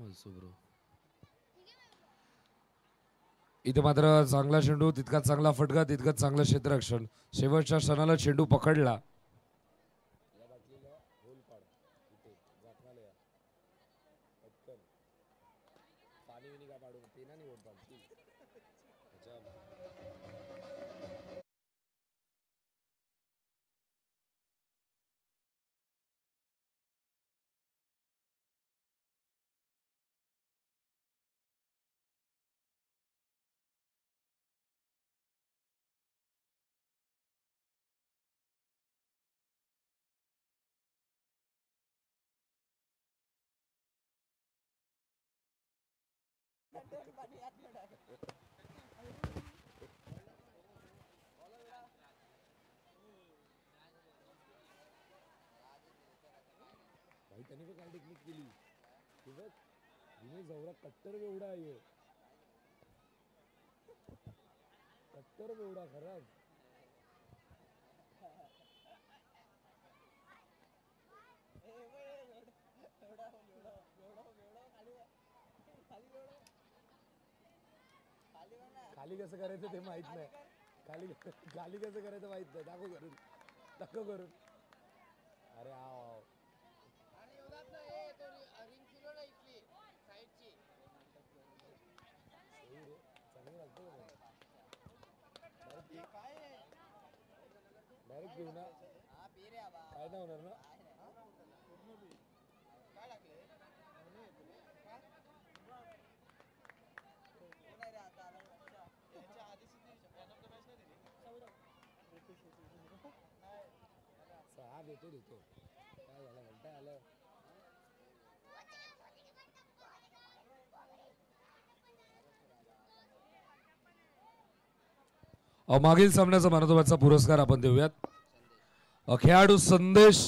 Bro इथे मात्र चांगला चेंडू, तितकाच चांगला फटका, तितकंच चांगलं क्षेत्ररक्षण. शेवटच्या क्षणाला चेंडू पकडला. त्यांनी पण काय टेक्निक केली. कट्टर एवढा आहे, कट्टर एवढा खराब. खाली कसं करायचं ते माहित नाही. खाली खाली कसं करायचं माहित नाही. दाखव करून, दाखव करून. अरे आव डायरेक्ट घेऊ ना, काय नाही होणार ना. सहा देतो देतो काय झालं म्हणता आलं. मागील सामन्याचा मानवताचा पुरस्कार आपण देऊयात. खेळाडू संदेश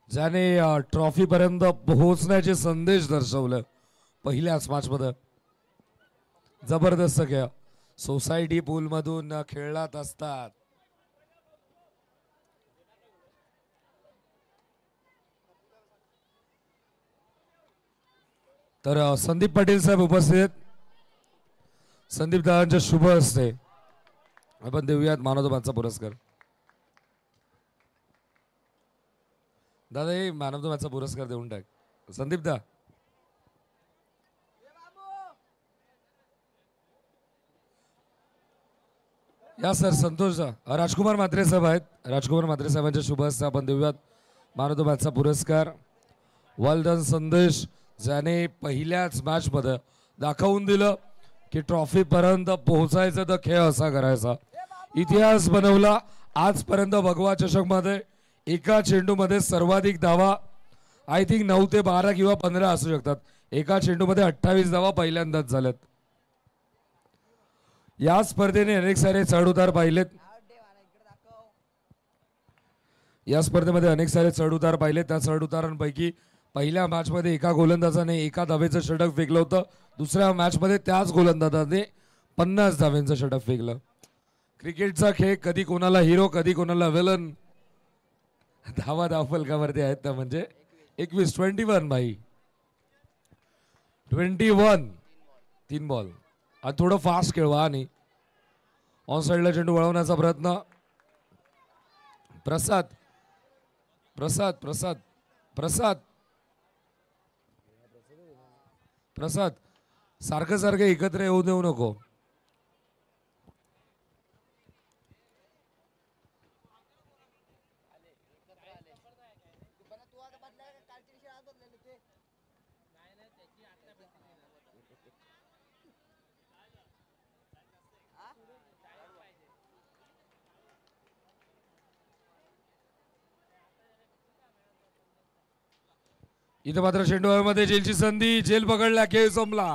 ज्याने ट्रॉफी पर्यंत पोहोचण्याचे संदेश दर्शवलं. पहिल्याच मॅच मध्ये जबरदस्त खेळ. सोसायटी पूल मधून खेळत असतात. तर संदीप पाटील साहेब उपस्थित. संदीप दादांच्या शुभ हस्ते आपण देऊयात मानवताचा पुरस्कार. दादा हे मानवताचा पुरस्कार देऊन टाक. संदीप दा या सर. संतोष दा. राजकुमार म्हात्रे साहेब आहेत. राजकुमार म्हात्रे साहेबांच्या शुभ हस्ते आपण देऊयात मानवताचा पुरस्कार. वेल डन संदेश, ज्याने पहिल्याच मॅच मध्ये दाखवून दिलं की ट्रॉफी पर्यंत पोहोचायचं तर खेळ असा करायचा. इतिहास बनवला. आजपर्यंत भगवा चषक मध्ये एका चेंडू मध्ये सर्वाधिक धावा आय थिंक 9 ते 12 किंवा 15 असू शकतात. एका चेंडू मध्ये 28 धावा पहिल्यांदाच झाल्यात. या स्पर्धेने अनेक सारे चढउतार पाहिलेत. या स्पर्धेमध्ये अनेक सारे चढउतार पाहिले. त्या चढउतारांपैकी पहिल्या मॅच मध्ये एका गोलंदाजाने एका धावेचं षटक फेकलं होतं. दुसऱ्या मॅच मध्ये त्याच गोलंदाजाने 50 धावेचं षटक फेकलं. क्रिकेटचा खेळ कधी कोणाला हिरो कधी कोणाला विलन. धावा धावफलकावरती आहेत त्या म्हणजे 21 भाई 21 3 बॉल. आणि थोडं फास्ट खेळवा. आणि ऑन साईडला चेंडू वळवण्याचा प्रयत्न. प्रसाद प्रसाद प्रसाद प्रसाद प्रसाद सारखं सारखं एकत्र येऊ देऊ नको. इथं मात्र चेंडू हवेमध्ये. जेलची संधी. जेल पकडला. खेळ संपला.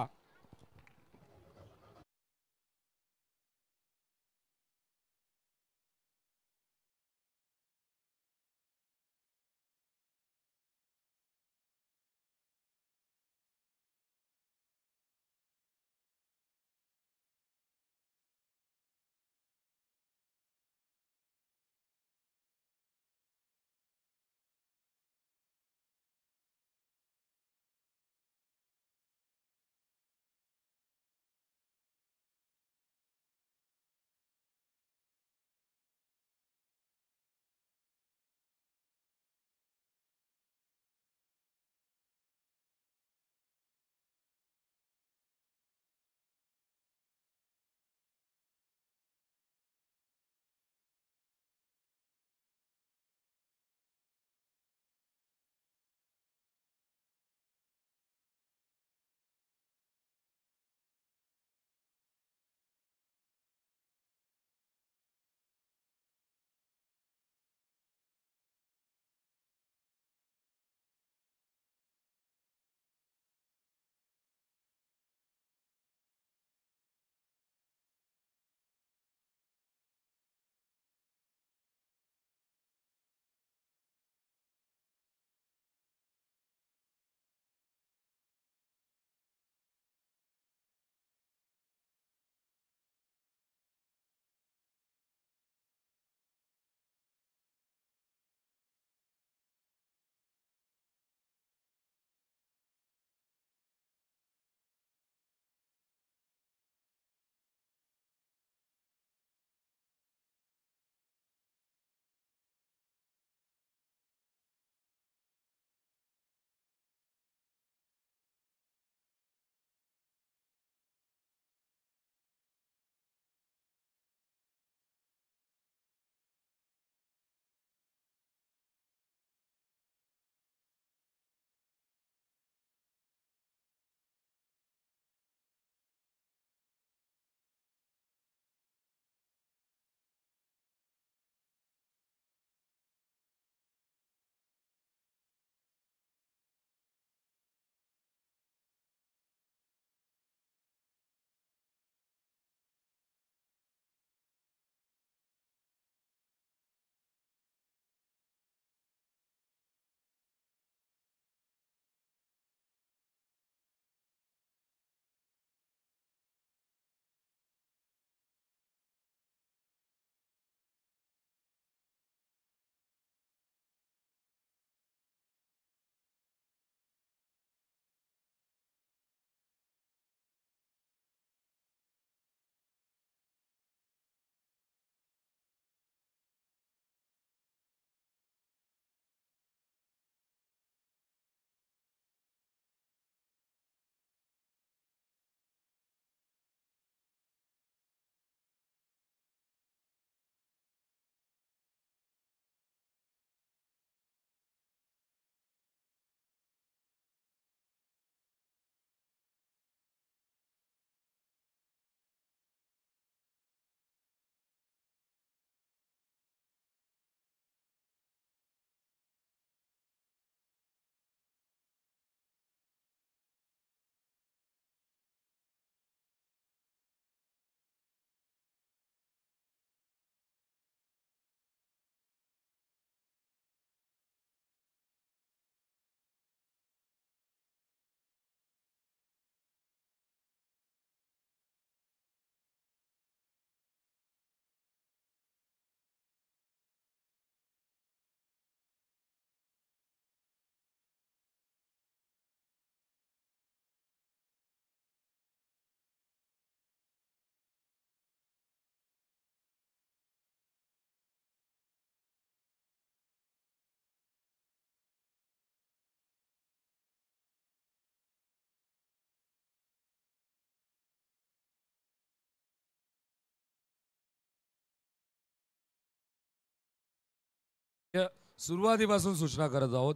सुरुवातीपासून सूचना करत आहोत.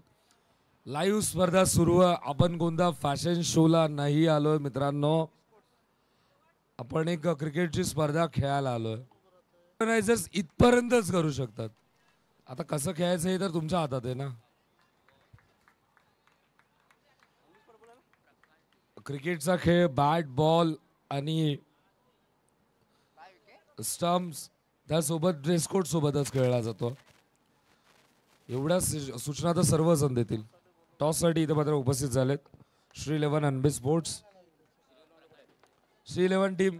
लाईव्ह स्पर्धा सुरू आहे. आपण कोणता फॅशन शोला नाही आलोय मित्रांनो. आपण एक क्रिकेटची स्पर्धा खेळायला आलोय. ऑर्गनायझर्स इथपर्यंतच करू शकतात. आता कसं खेळायचं हे तर तुमच्या हातात आहे ना. क्रिकेटचा खेळ बॅट बॉल आणि स्टम्प्स त्यासोबत ड्रेस कोड सोबतच खेळला जातो. एवढ्या सूचना तर सर्वजण देतील. टॉससाठी इथे मात्र उपस्थित झालेत श्री 11 अनबे स्पोर्ट्स. श्री 11 टीम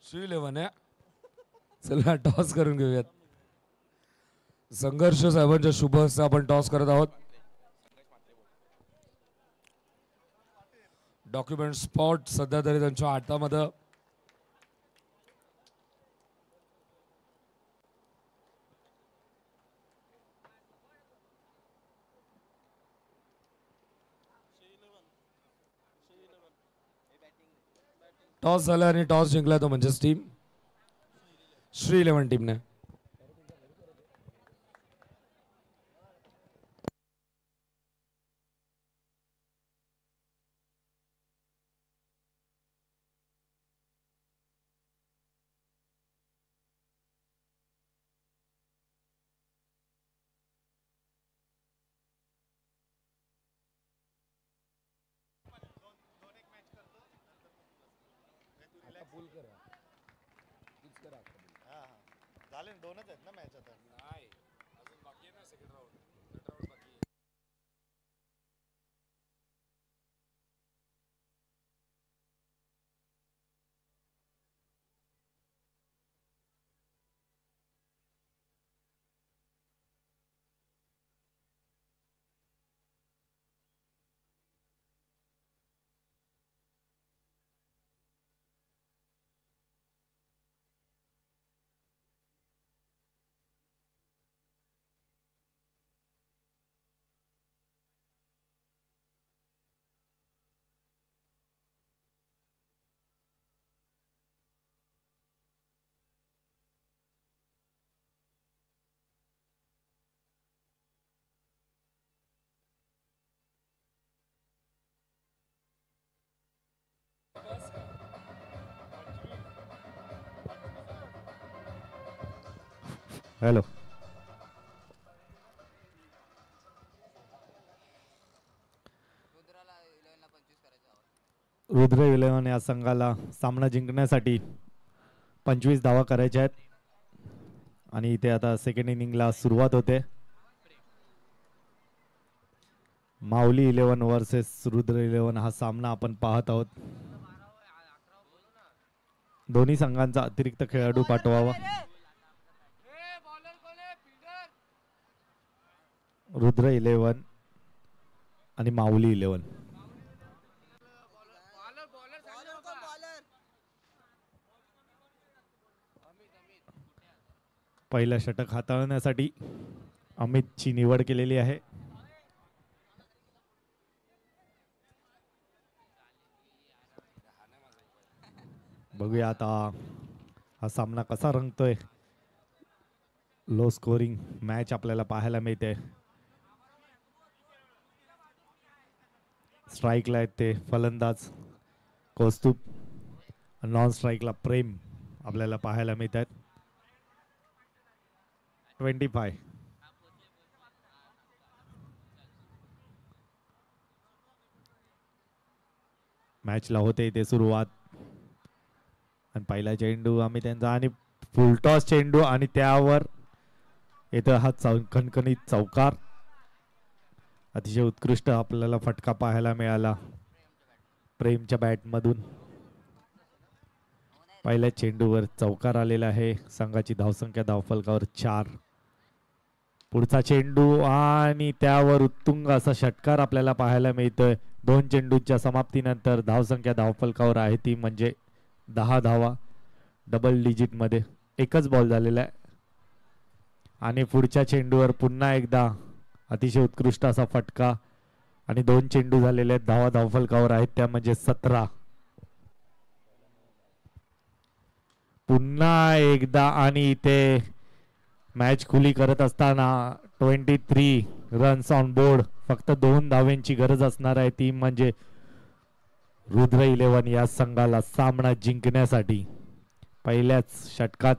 श्री 11 आहे. चला टॉस करून घेऊयात. संघर्ष साहेबांच्या शुभ हस्ते आपण टॉस करत आहोत. डॉक्युमेंट स्पॉट सध्या तरी त्यांच्या हातामध्ये. टॉस झाला आणि टॉस जिंकला तो म्हणजेच टीम श्री 11 टीमने. दोनच आहेत ना मॅच आता. नाही अजून बाकी आहे ना सेकंड राऊंड. हॅलो. रुद्र 11 या संघाला सामना जिंकण्यासाठी 25 धावा करायच्या आहेत आणि इथे आता सेकंड इनिंगला सुरुवात होते. माऊली 11 वर्सेस रुद्र 11 हा सामना आपण पाहत आहोत. दोन्ही संघांचा अतिरिक्त खेळाडू पाठवावा. रुद्र 11 आणि माऊली 11. पहिला षटक हाताळण्यासाठी अमितची निवड केलेली आहे. बघूया आता हा सामना कसा रंगतोय. लो स्कोरिंग मॅच आपल्याला पाहायला मिळते. स्ट्राईकला आहेत ते फलंदाज कौस्तुभ, नॉन स्ट्राईकला प्रेम आपल्याला पाहायला मिळतात. 25. मॅचला होते इथे सुरुवात आणि पहिला चेंडू आम्ही त्यांचा आणि फुलटॉस चेंडू आणि त्यावर इथं हा खणखणीत चौकार. अतिशय उत्कृष्ट आपल्याला फटका पाहायला मिळाला प्रेमच्या बॅटमधून. पहिल्या चेंडूवर चौकार आलेला आहे. संघाची धावसंख्या धावफलकावर 4. पुढचा चेंडू आणि त्यावर उत्तुंग असा षटकार आपल्याला पाहायला मिळतोय. 2 चेंडूच्या समाप्तीनंतर धावसंख्या धावफलकावर आहे ती म्हणजे 10 धावा. डबल डिजिट मध्ये एकच बॉल झालेला आहे आणि पुढच्या चेंडूवर पुन्हा एकदा अतिशय उत्कृष्ट असा फटका आणि 2 चेंडू झालेले आहेत. धावा धावफलकावर आहेत त्या म्हणजे 17. पुन्हा एकदा आणि इथे मॅच खुली करत असताना 23 रन्स ऑन बोर्ड. फक्त 2 धावांची गरज असणार आहे टीम म्हणजे रुद्र 11 या संघाला सामना जिंकण्यासाठी. पहिल्याच षटकात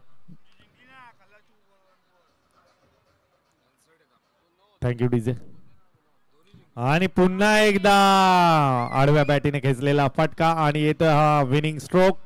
थँक्यू डीजे. आणि पुन्हा एकदा आडव्या बॅटीने खेचलेला फटका आणि येतो हा विनिंग स्ट्रोक.